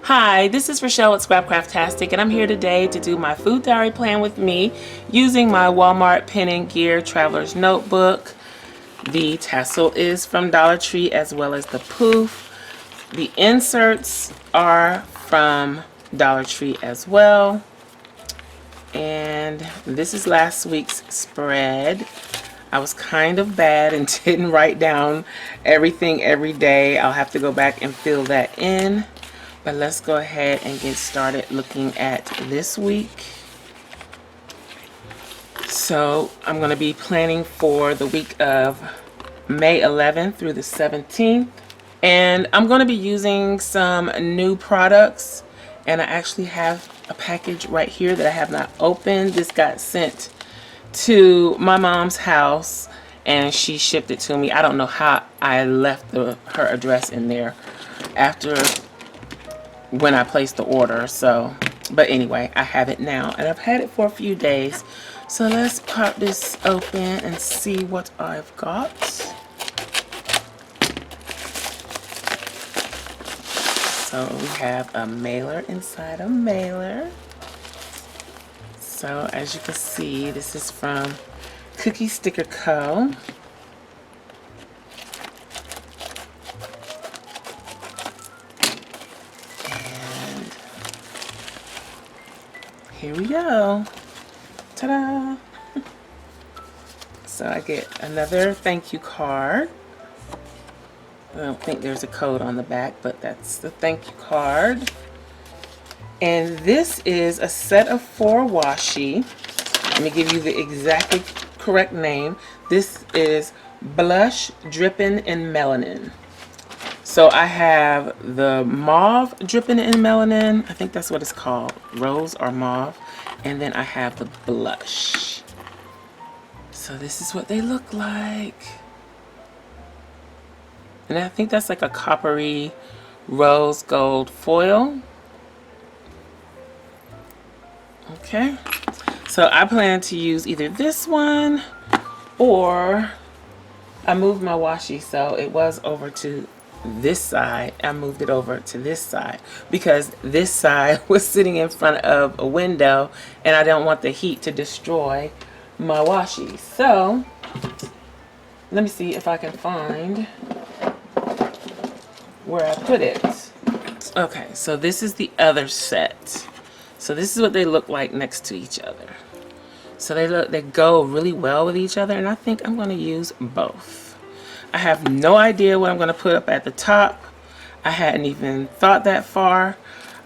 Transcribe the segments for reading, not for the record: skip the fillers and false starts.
Hi, this is Rachelle at Scrapcraftastic, and I'm here today to do my food diary plan with me using my Walmart Pen and Gear Traveler's Notebook. The tassel is from Dollar Tree as well as the poof. The inserts are from Dollar Tree as well. And this is last week's spread. I was kind of bad and didn't write down everything every day. I'll have to go back and fill that in. But let's go ahead and get started looking at this week. So I'm going to be planning for the week of May 11th through the 17th. And I'm going to be using some new products. And I actually have a package right here that I have not opened. This got sent to my mom's house and she shipped it to me. I don't know how I left her address in there after when I placed the order. So, but anyway, I have it now and I've had it for a few days. So let's pop this open and see what I've got. So we have a mailer inside a mailer. So as you can see, this is from Cookie Sticker Co. And here we go. Ta-da! So I get another thank you card. I don't think there's a code on the back, but that's the thank you card. And this is a set of 4 washi. Let me give you the exactly correct name. This is Blush, Drippin, and Melanin. So I have the Mauve Drippin and Melanin. I think that's what it's called. Rose or mauve. And then I have the blush. So this is what they look like. And I think that's like a coppery rose gold foil. Okay, so I plan to use either this one or I moved my washi, so it was over to this side. I moved it over to this side because this side was sitting in front of a window and I don't want the heat to destroy my washi. So let me see if I can find where I put it. Okay, so this is the other set. So this is what they look like next to each other. So they go really well with each other, and I think I'm going to use both. I have no idea what I'm going to put up at the top. I hadn't even thought that far.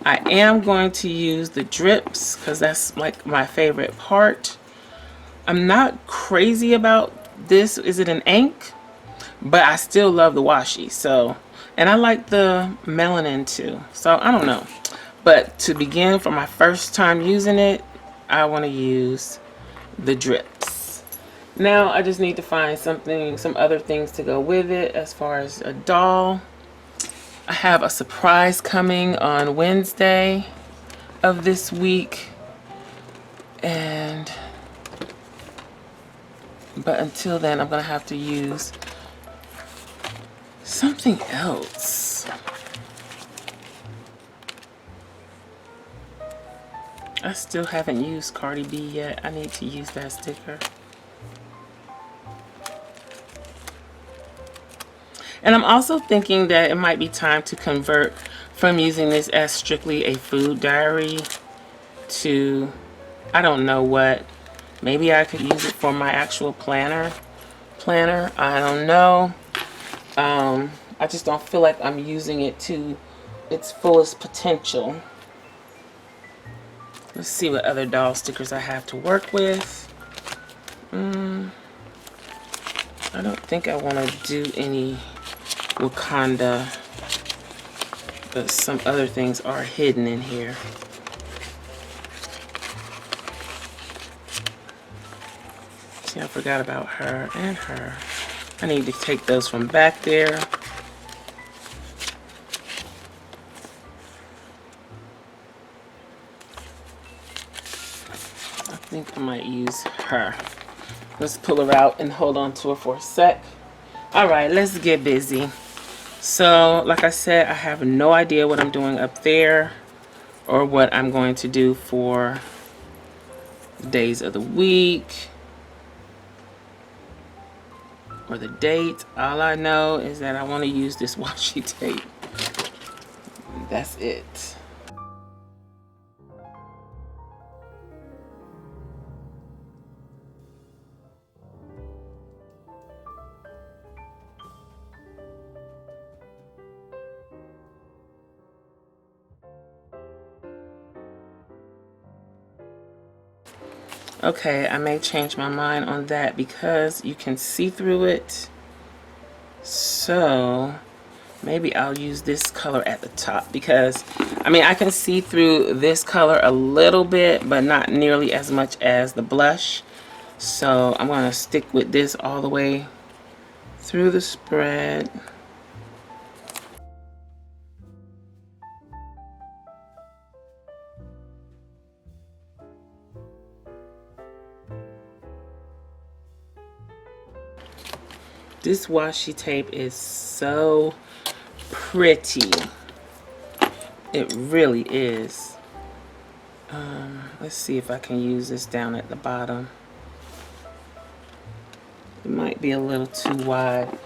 I am going to use the drips because that's like my favorite part. I'm not crazy about this. Is it an ink? But I still love the washi. So, and I like the melanin too. So I don't know. But to begin, for my first time using it, I want to use the drips. Now I just need to find some other things to go with it as far as a doll. I have a surprise coming on Wednesday of this week. But until then, I'm going to have to use something else. I still haven't used Cardi B yet. I need to use that sticker. And I'm also thinking that it might be time to convert from using this as strictly a food diary to, I don't know what. Maybe I could use it for my actual planner. I don't know. I just don't feel like I'm using it to its fullest potential. Let's see what other doll stickers I have to work with. I don't think I want to do any Wakanda, but some other things are hidden in here. See, I forgot about her and her. I need to take those from back there. I think I might use her. Let's pull her out and hold on to her for a sec. All right, let's get busy. So, like I said, I have no idea what I'm doing up there or what I'm going to do for days of the week or the date. All I know is that I want to use this washi tape. That's it. Okay, I may change my mind on that because you can see through it. So maybe I'll use this color at the top because, I mean, I can see through this color a little bit, but not nearly as much as the blush. So I'm going to stick with this all the way through the spread. This washi tape is so pretty. It really is. Let's see if I can use this down at the bottom. It might be a little too wide.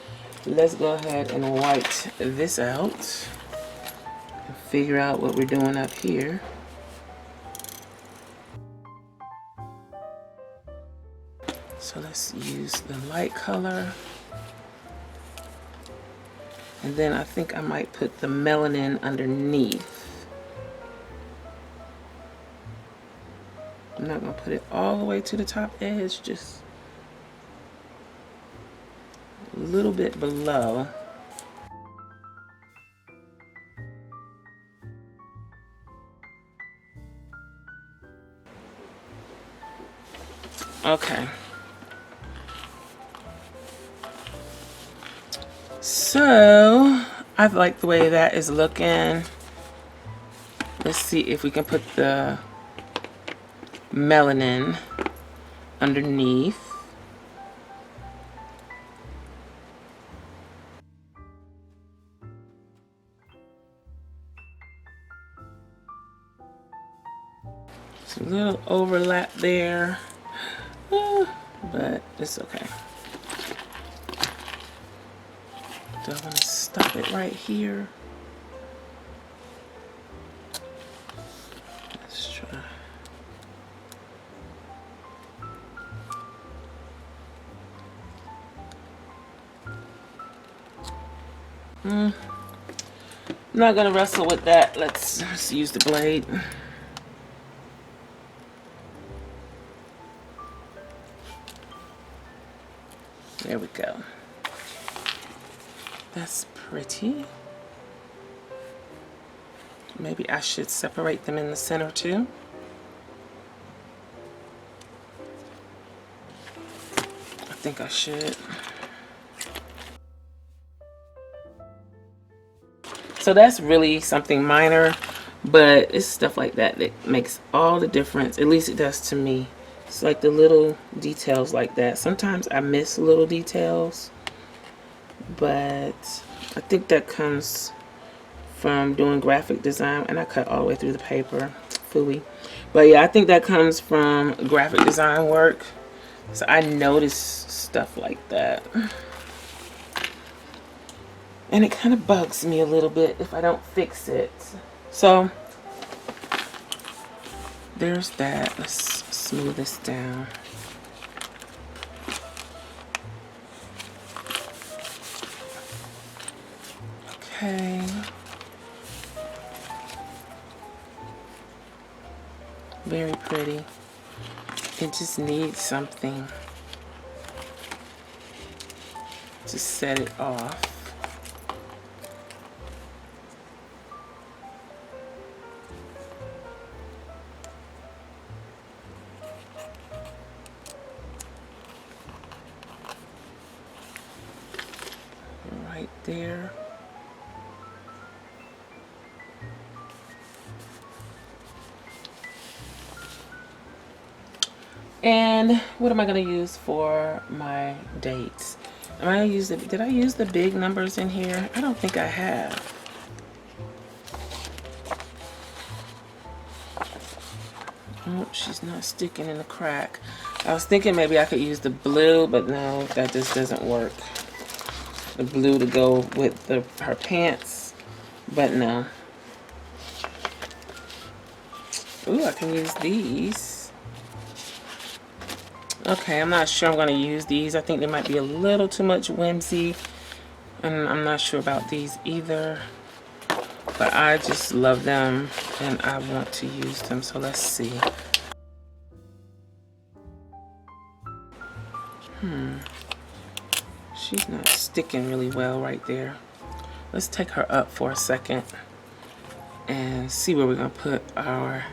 Let's go ahead and white this out and figure out what we're doing up here. So let's use the light color. And then I think I might put the melanin underneath. I'm not going to put it all the way to the top edge, just a little bit below. Okay. So I like the way that is looking. Let's see if we can put the melanin underneath. It's a little overlap there, but it's okay. Do I want to stop it right here? Let's try. I'm not gonna wrestle with that. Let's use the blade. There we go. That's pretty. Maybe I should separate them in the center too. I think I should. So that's really something minor, but it's stuff like that that makes all the difference. At least it does to me. It's like the little details like that. Sometimes I miss little details, but I think that comes from doing graphic design, and I cut all the way through the paper. Phooey. But yeah, I think that comes from graphic design work. So I notice stuff like that. And it kind of bugs me a little bit if I don't fix it. So there's that. Let's smooth this down. Okay. Very pretty. It just needs something to set it off. Right there. And what am I going to use for my dates? Did I use the big numbers in here? I don't think I have. Oh, she's not sticking in the crack. I was thinking maybe I could use the blue, but no, that just doesn't work. The blue to go with her pants, but no. Ooh, I can use these. Okay, I'm not sure I'm going to use these. I think they might be a little too much whimsy, and I'm not sure about these either. But I just love them, and I want to use them, so let's see. She's not sticking really well right there. Let's take her up for a second and see where we're going to put our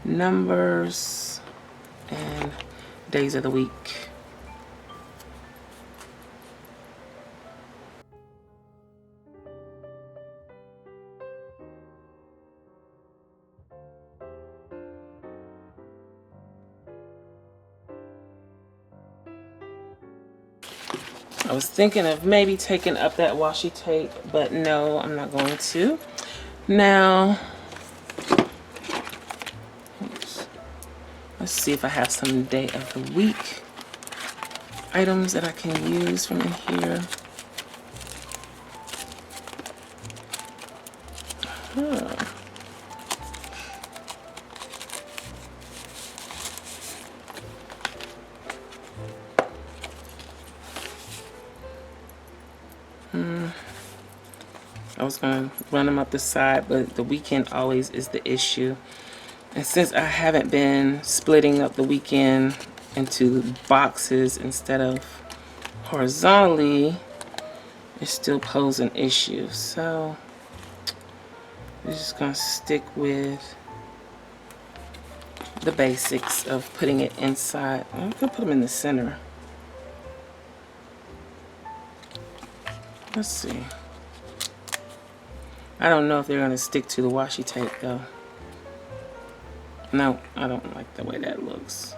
numbers and days of the week. I was thinking of maybe taking up that washi tape, but no, I'm not going to. Now, let's see if I have some day of the week items that I can use from in here. Huh. I was going to run them up the side, but the weekend always is the issue. And since I haven't been splitting up the weekend into boxes instead of horizontally, it still poses an issue. So we're just going to stick with the basics of putting it inside. I'm going to put them in the center. Let's see. I don't know if they're going to stick to the washi tape though. No, I don't like the way that looks.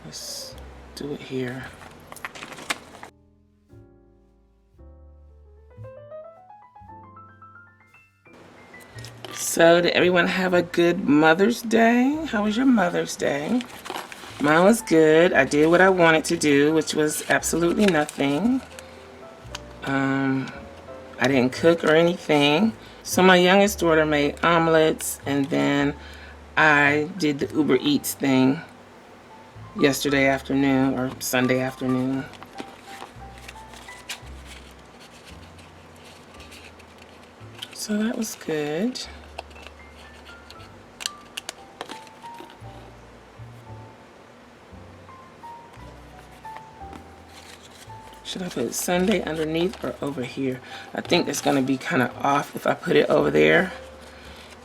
Let's do it here. So, did everyone have a good Mother's Day? How was your Mother's Day? Mine was good. I did what I wanted to do, which was absolutely nothing. I didn't cook or anything. So my youngest daughter made omelets, and then I did the Uber Eats thing yesterday afternoon or Sunday afternoon. So that was good. Should I put Sunday underneath or over here? I think it's going to be kind of off if I put it over there,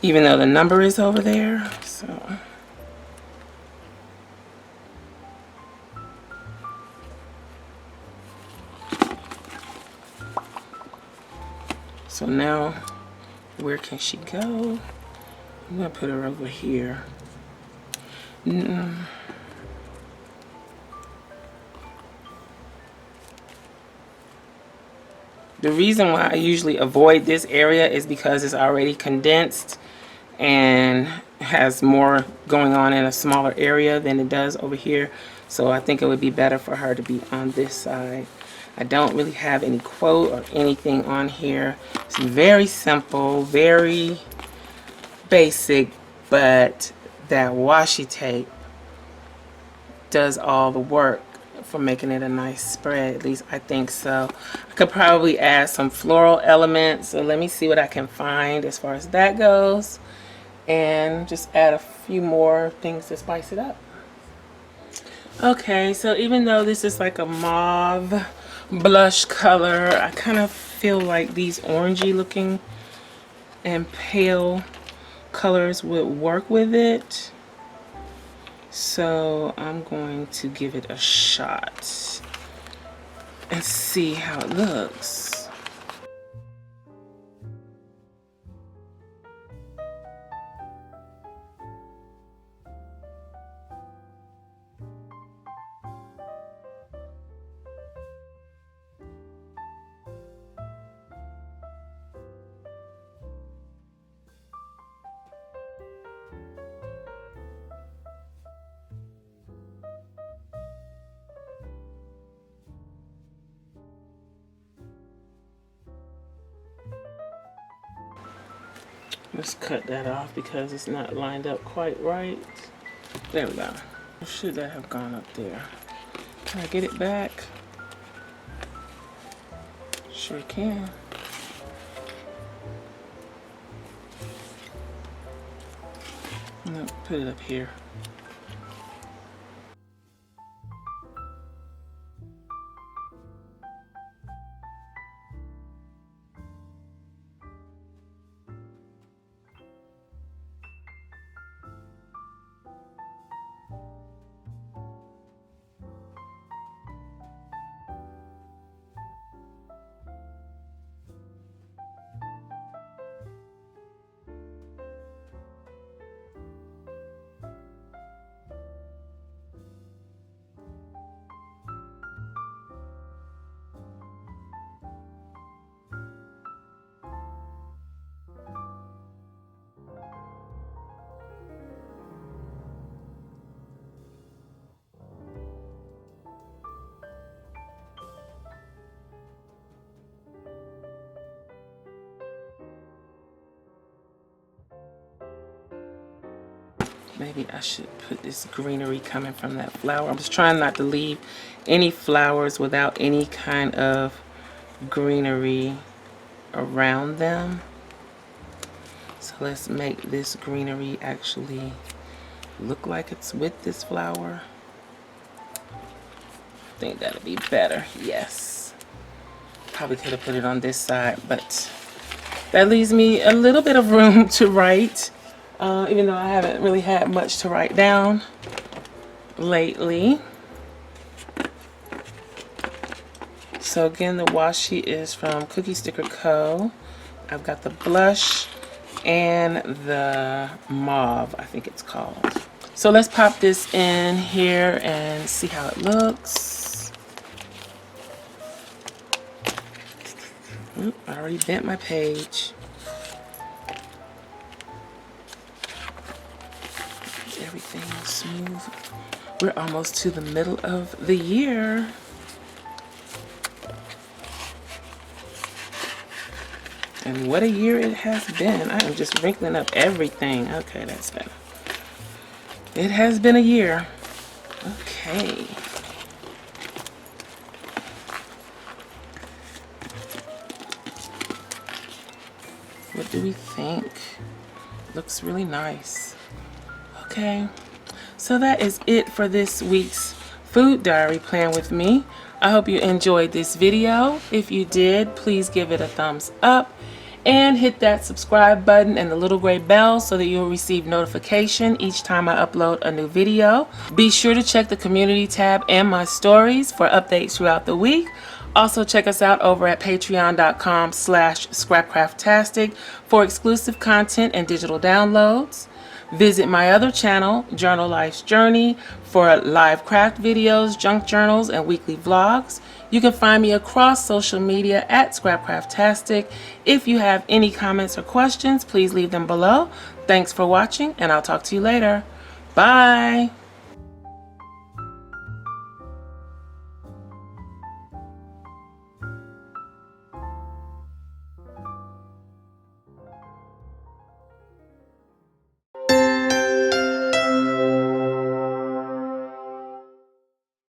even though the number is over there. So now, where can she go? I'm going to put her over here. The reason why I usually avoid this area is because it's already condensed and has more going on in a smaller area than it does over here. So I think it would be better for her to be on this side. I don't really have any quote or anything on here. It's very simple, very basic, but that washi tape does all the work for making it a nice spread. At least I think so. I could probably add some floral elements, so let me see what I can find as far as that goes, and just add a few more things to spice it up. Okay, so even though this is like a mauve blush color, I kind of feel like these orangey looking and pale colors would work with it. So I'm going to give it a shot and see how it looks. Let's cut that off because it's not lined up quite right. There we go. Should that have gone up there? Can I get it back? Sure can. I'm gonna put it up here. Maybe I should put this greenery coming from that flower. I'm just trying not to leave any flowers without any kind of greenery around them. So let's make this greenery actually look like it's with this flower. I think that'll be better. Yes. Probably could have put it on this side, but that leaves me a little bit of room to write. Even though I haven't really had much to write down lately. So again, the washi is from Cookie Sticker Co. I've got the blush and the mauve, I think it's called. So let's pop this in here and see how it looks. Oop, I already bent my page. Everything is smooth. We're almost to the middle of the year. And what a year it has been. I am just wrinkling up everything. Okay, that's better. It has been a year. Okay. What do we think? Looks really nice. Okay, so that is it for this week's food diary plan with me. I hope you enjoyed this video. If you did, please give it a thumbs up and hit that subscribe button and the little gray bell so that you'll receive notification each time I upload a new video. Be sure to check the community tab and my stories for updates throughout the week. Also check us out over at patreon.com/Scrapcraftastic for exclusive content and digital downloads. Visit my other channel, Journal Life's Journey, for live craft videos, junk journals, and weekly vlogs. You can find me across social media at Scrapcraftastic. If you have any comments or questions, please leave them below. Thanks for watching, and I'll talk to you later. Bye!